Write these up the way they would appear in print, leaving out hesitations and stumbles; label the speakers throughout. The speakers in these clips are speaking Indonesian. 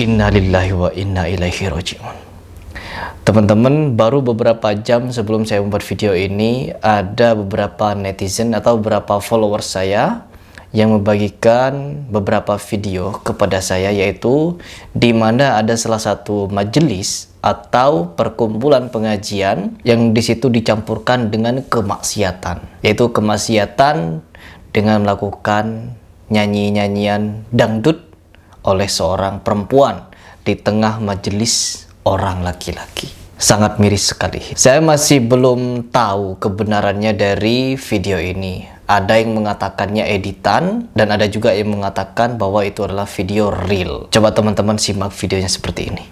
Speaker 1: Innalillahi wa inna ilaihi raji'un. Teman-teman, baru beberapa jam sebelum saya membuat video ini, ada beberapa netizen atau beberapa followers saya yang membagikan beberapa video kepada saya, yaitu di mana ada salah satu majelis atau perkumpulan pengajian yang di situ dicampurkan dengan kemaksiatan, yaitu kemaksiatan dengan melakukan nyanyi-nyanyian dangdut oleh seorang perempuan di tengah majelis orang laki-laki. Sangat miris sekali. Saya masih belum tahu kebenarannya dari video ini. Ada yang mengatakannya editan dan ada juga yang mengatakan bahwa itu adalah video real. Coba teman-teman simak videonya seperti ini.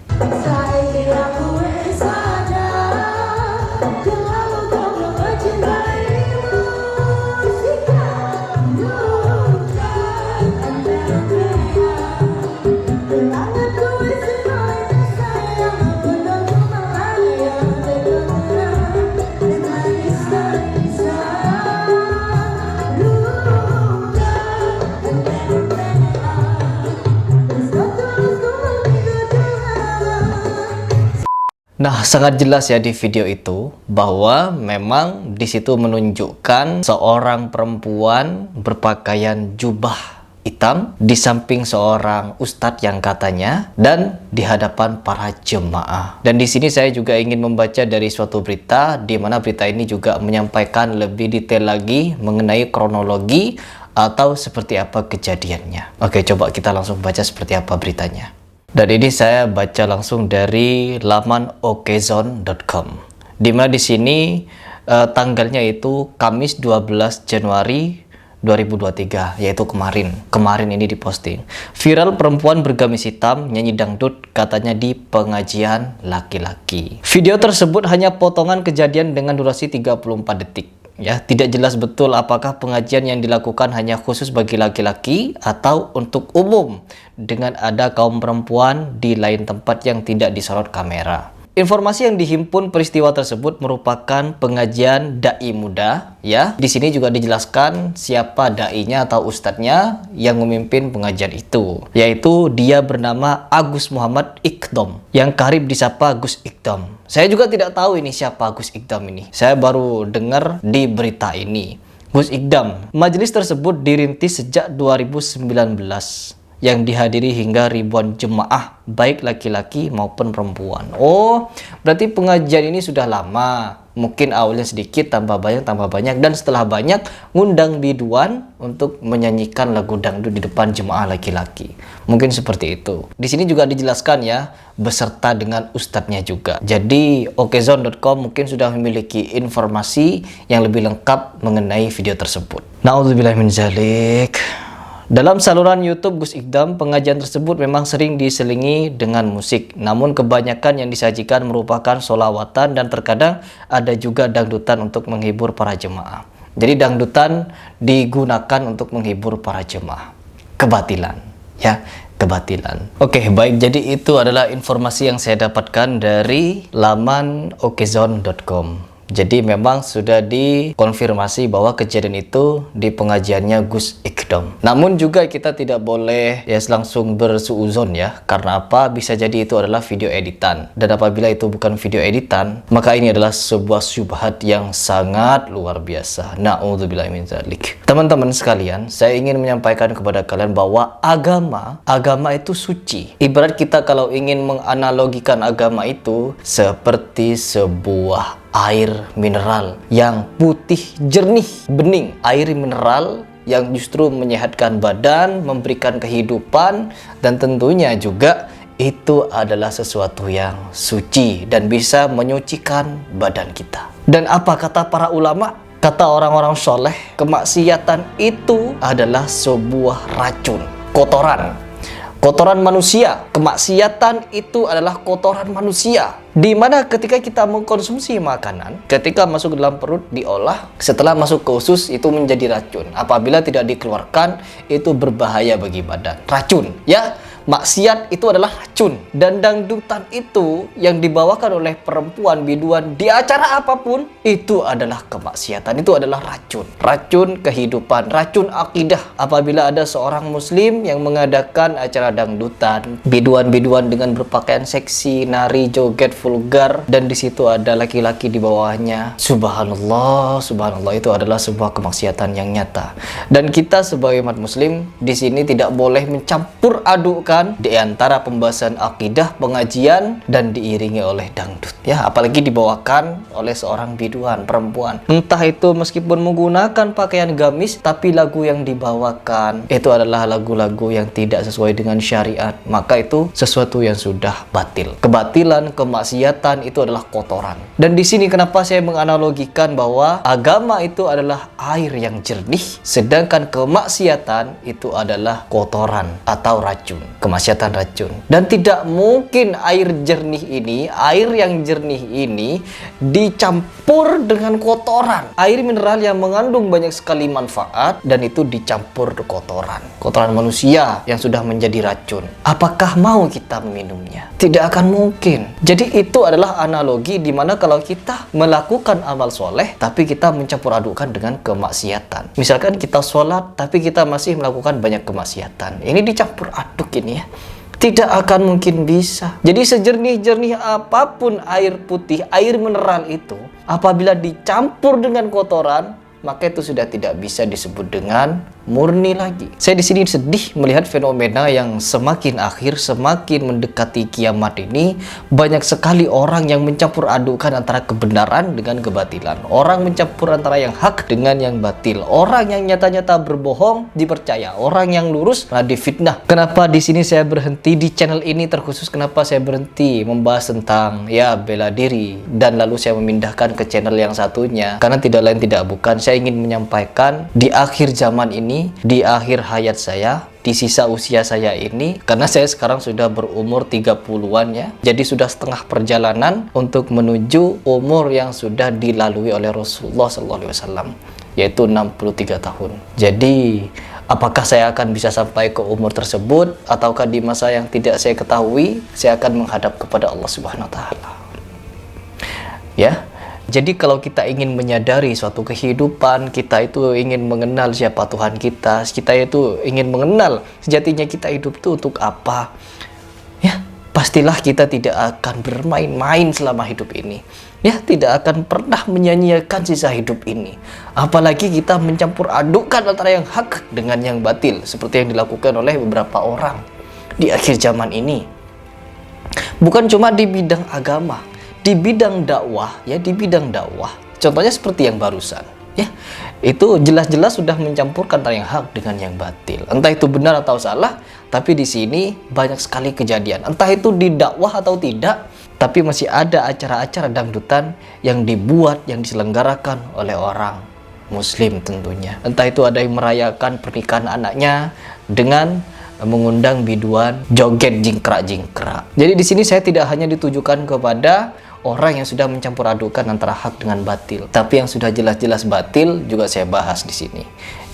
Speaker 1: Nah, sangat jelas ya di video itu bahwa memang di situ menunjukkan seorang perempuan berpakaian jubah hitam di samping seorang ustadz yang katanya, dan di hadapan para jemaah. Dan di sini saya juga ingin membaca dari suatu berita di mana berita ini juga menyampaikan lebih detail lagi mengenai kronologi atau seperti apa kejadiannya. Oke, coba kita langsung baca seperti apa beritanya. Dan ini saya baca langsung dari laman okezone.com. Dimana di sini tanggalnya itu Kamis 12 Januari 2023, yaitu kemarin ini diposting. Viral perempuan bergamis hitam nyanyi dangdut katanya di pengajian laki-laki. Video tersebut hanya potongan kejadian dengan durasi 34 detik. Ya, tidak jelas betul apakah pengajian yang dilakukan hanya khusus bagi laki-laki atau untuk umum dengan ada kaum perempuan di lain tempat yang tidak disorot kamera. Informasi yang dihimpun peristiwa tersebut merupakan pengajian dai muda, ya. Di sini juga dijelaskan siapa dai-nya atau ustadznya yang memimpin pengajian itu, yaitu dia bernama Agus Muhammad Iqdom, yang karib disapa Gus Iqdom. Saya juga tidak tahu ini siapa Gus Iqdom ini. Saya baru dengar di berita ini. Gus Iqdom. Majelis tersebut dirintis sejak 2019. Yang dihadiri hingga ribuan jemaah, baik laki-laki maupun perempuan. Oh, berarti pengajian ini sudah lama. Mungkin awalnya sedikit, tambah banyak, dan setelah banyak ngundang biduan untuk menyanyikan lagu dangdut di depan jemaah laki-laki. Mungkin seperti itu. Di sini juga dijelaskan ya, beserta dengan ustadznya juga. Jadi okezone.com mungkin sudah memiliki informasi yang lebih lengkap mengenai video tersebut. Na'udzubillah min dzalik. Dalam saluran YouTube Gus Iqdom, pengajian tersebut memang sering diselingi dengan musik. Namun kebanyakan yang disajikan merupakan sholawatan dan terkadang ada juga dangdutan untuk menghibur para jemaah. Jadi dangdutan digunakan untuk menghibur para jemaah. Kebatilan, ya, kebatilan. Oke, baik. Jadi itu adalah informasi yang saya dapatkan dari laman okezone.com. Jadi memang sudah dikonfirmasi bahwa kejadian itu di pengajiannya Gus Iqdom. Namun juga kita tidak boleh ya langsung bersuuzon ya. Karena apa? Bisa jadi itu adalah video editan. Dan apabila itu bukan video editan, maka ini adalah sebuah syubhat yang sangat luar biasa. Na'udzubillahi min dzalik. Teman-teman sekalian, saya ingin menyampaikan kepada kalian bahwa agama itu suci. Ibarat kita kalau ingin menganalogikan agama itu seperti sebuah air mineral yang putih jernih bening, air mineral yang justru menyehatkan badan, memberikan kehidupan, dan tentunya juga itu adalah sesuatu yang suci dan bisa menyucikan badan kita. Dan apa kata para ulama? Kata orang-orang soleh, kemaksiatan itu adalah sebuah racun, kotoran. Kotoran manusia, kemaksiatan itu adalah kotoran manusia. Di mana ketika kita mengkonsumsi makanan, ketika masuk ke dalam perut diolah, setelah masuk ke usus itu menjadi racun. Apabila tidak dikeluarkan itu berbahaya bagi badan. Racun, ya. Maksiat itu adalah racun. Dan dangdutan itu yang dibawakan oleh perempuan biduan di acara apapun itu adalah kemaksiatan, itu adalah racun. Racun kehidupan, racun akidah. Apabila ada seorang muslim yang mengadakan acara dangdutan, biduan-biduan dengan berpakaian seksi, nari, joget, vulgar, dan di situ ada laki-laki di bawahnya, subhanallah, subhanallah, itu adalah sebuah kemaksiatan yang nyata. Dan kita sebagai umat muslim di sini tidak boleh mencampur adukkan di antara pembahasan akidah, pengajian, dan diiringi oleh dangdut, ya, apalagi dibawakan oleh seorang biduan perempuan. Entah itu meskipun menggunakan pakaian gamis, tapi lagu yang dibawakan itu adalah lagu-lagu yang tidak sesuai dengan syariat, maka itu sesuatu yang sudah batil. Kebatilan, kemaksiatan itu adalah kotoran. Dan di sini kenapa saya menganalogikan bahwa agama itu adalah air yang jernih, sedangkan kemaksiatan itu adalah kotoran atau racun. Kemaksiatan racun. Dan tidak mungkin air jernih ini, air yang jernih ini dicampur dengan kotoran. Air mineral yang mengandung banyak sekali manfaat dan itu dicampur dengan kotoran. Kotoran manusia yang sudah menjadi racun. Apakah mau kita meminumnya? Tidak akan mungkin. Jadi itu adalah analogi di mana kalau kita melakukan amal soleh tapi kita mencampur adukan dengan kemaksiatan. Misalkan kita sholat tapi kita masih melakukan banyak kemaksiatan. Ini dicampur aduk ini ya. Tidak akan mungkin bisa. Jadi sejernih-jernih apapun air putih, air mineral itu, apabila dicampur dengan kotoran, maka itu sudah tidak bisa disebut dengan murni lagi. Saya di sini sedih melihat fenomena yang semakin akhir, semakin mendekati kiamat ini, banyak sekali orang yang mencampur adukan antara kebenaran dengan kebatilan. Orang mencampur antara yang hak dengan yang batil. Orang yang nyata-nyata berbohong dipercaya, orang yang lurus malah difitnah. Kenapa di sini saya berhenti di channel ini terkhusus? Kenapa saya berhenti membahas tentang ya bela diri dan lalu saya memindahkan ke channel yang satunya? Karena tidak lain tidak bukan saya ingin menyampaikan di akhir zaman ini, di akhir hayat saya, di sisa usia saya ini, karena saya sekarang sudah berumur 30-an ya, jadi sudah setengah perjalanan untuk menuju umur yang sudah dilalui oleh Rasulullah SAW, yaitu 63 tahun. Jadi apakah saya akan bisa sampai ke umur tersebut, ataukah di masa yang tidak saya ketahui saya akan menghadap kepada Allah Subhanahu wa Ta'ala, ya. Jadi kalau kita ingin menyadari suatu kehidupan, kita itu ingin mengenal siapa Tuhan kita itu ingin mengenal sejatinya kita hidup itu untuk apa, ya, pastilah kita tidak akan bermain-main selama hidup ini, ya, tidak akan pernah menyanyiakan sisa hidup ini, apalagi kita mencampur adukkan antara yang hak dengan yang batil, seperti yang dilakukan oleh beberapa orang di akhir zaman ini. Bukan cuma di bidang agama, di bidang dakwah, ya, di bidang dakwah. Contohnya seperti yang barusan, ya. Itu jelas-jelas sudah mencampurkan antara yang hak dengan yang batil. Entah itu benar atau salah, tapi di sini banyak sekali kejadian. Entah itu di dakwah atau tidak, tapi masih ada acara-acara dangdutan yang dibuat, yang diselenggarakan oleh orang muslim tentunya. Entah itu ada yang merayakan pernikahan anaknya dengan mengundang biduan joget jingkrak-jingkrak. Jadi di sini saya tidak hanya ditujukan kepada orang yang sudah mencampur adukan antara hak dengan batil, tapi yang sudah jelas-jelas batil juga saya bahas di sini,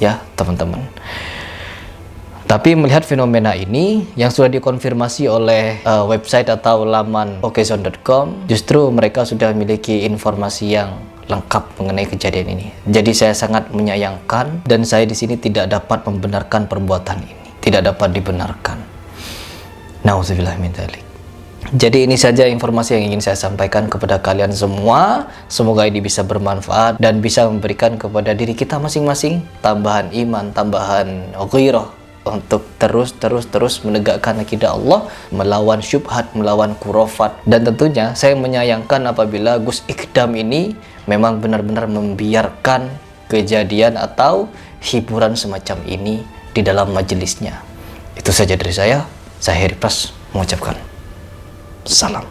Speaker 1: ya teman-teman. Tapi melihat fenomena ini yang sudah dikonfirmasi oleh website atau laman okezone.com, justru mereka sudah memiliki informasi yang lengkap mengenai kejadian ini. Jadi saya sangat menyayangkan dan saya di sini tidak dapat membenarkan perbuatan ini, tidak dapat dibenarkan. Nauzubillah min dzalik. Jadi ini saja informasi yang ingin saya sampaikan kepada kalian semua. Semoga ini bisa bermanfaat dan bisa memberikan kepada diri kita masing-masing tambahan iman, tambahan ghairah untuk terus menegakkan akidah Allah, melawan syubhat, melawan khurafat. Dan tentunya saya menyayangkan apabila Gus Ikdam ini memang benar-benar membiarkan kejadian atau hiburan semacam ini di dalam majelisnya. Itu saja dari saya Heri Pras mengucapkan salam.